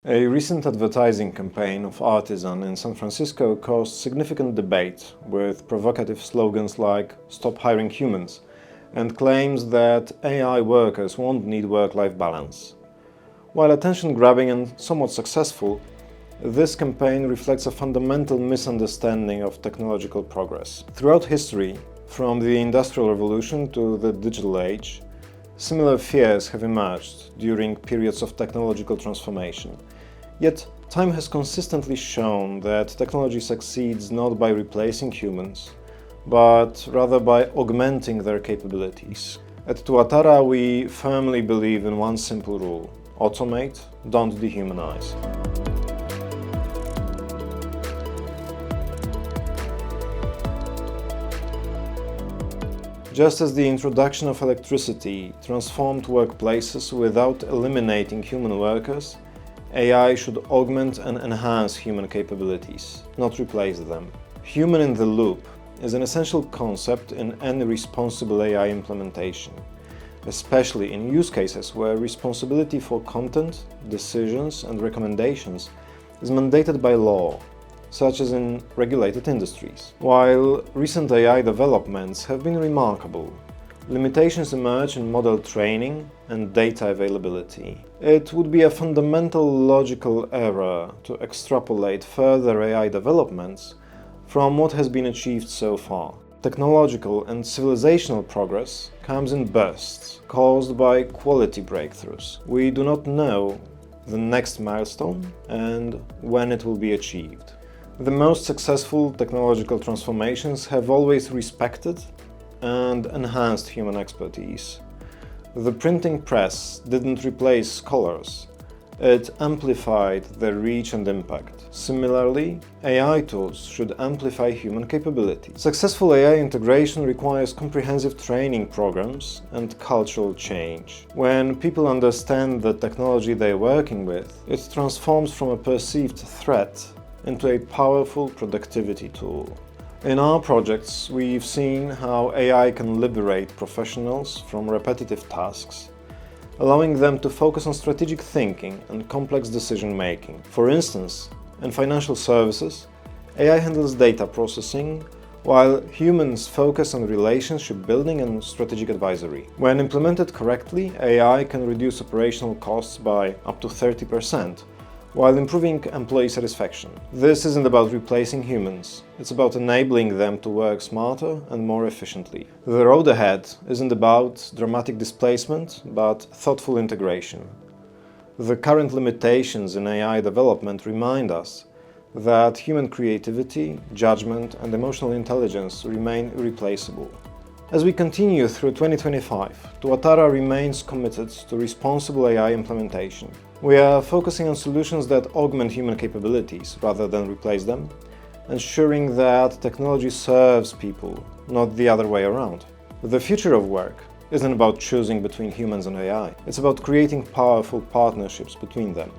A recent advertising campaign of Artisan in San Francisco caused significant debate, with provocative slogans like "Stop hiring humans" and claims that AI workers won't need work-life balance. While attention-grabbing and somewhat successful, this campaign reflects a fundamental misunderstanding of technological progress. Throughout history, from the Industrial Revolution to the digital age, similar fears have emerged during periods of technological transformation. Yet, time has consistently shown that technology succeeds not by replacing humans, but rather by augmenting their capabilities. At Tuatara, we firmly believe in one simple rule: automate, don't dehumanize. Just as the introduction of electricity transformed workplaces without eliminating human workers, AI should augment and enhance human capabilities, not replace them. Human in the loop is an essential concept in any responsible AI implementation, especially in use cases where responsibility for content, decisions, and recommendations is mandated by law, such as in regulated industries. While recent AI developments have been remarkable, limitations emerge in model training and data availability. It would be a fundamental logical error to extrapolate further AI developments from what has been achieved so far. Technological and civilizational progress comes in bursts, caused by quality breakthroughs. We do not know the next milestone and when it will be achieved. The most successful technological transformations have always respected and enhanced human expertise. The printing press didn't replace scholars, it amplified their reach and impact. Similarly, AI tools should amplify human capability. Successful AI integration requires comprehensive training programs and cultural change. When people understand the technology they're working with, it transforms from a perceived threat into a powerful productivity tool. In our projects, we've seen how AI can liberate professionals from repetitive tasks, allowing them to focus on strategic thinking and complex decision-making. For instance, in financial services, AI handles data processing, while humans focus on relationship building and strategic advisory. When implemented correctly, AI can reduce operational costs by up to 30%, while improving employee satisfaction. This isn't about replacing humans, it's about enabling them to work smarter and more efficiently. The road ahead isn't about dramatic displacement, but thoughtful integration. The current limitations in AI development remind us that human creativity, judgment, and emotional intelligence remain irreplaceable. As we continue through 2025, Tuatara remains committed to responsible AI implementation. We are focusing on solutions that augment human capabilities rather than replace them, ensuring that technology serves people, not the other way around. The future of work isn't about choosing between humans and AI, it's about creating powerful partnerships between them.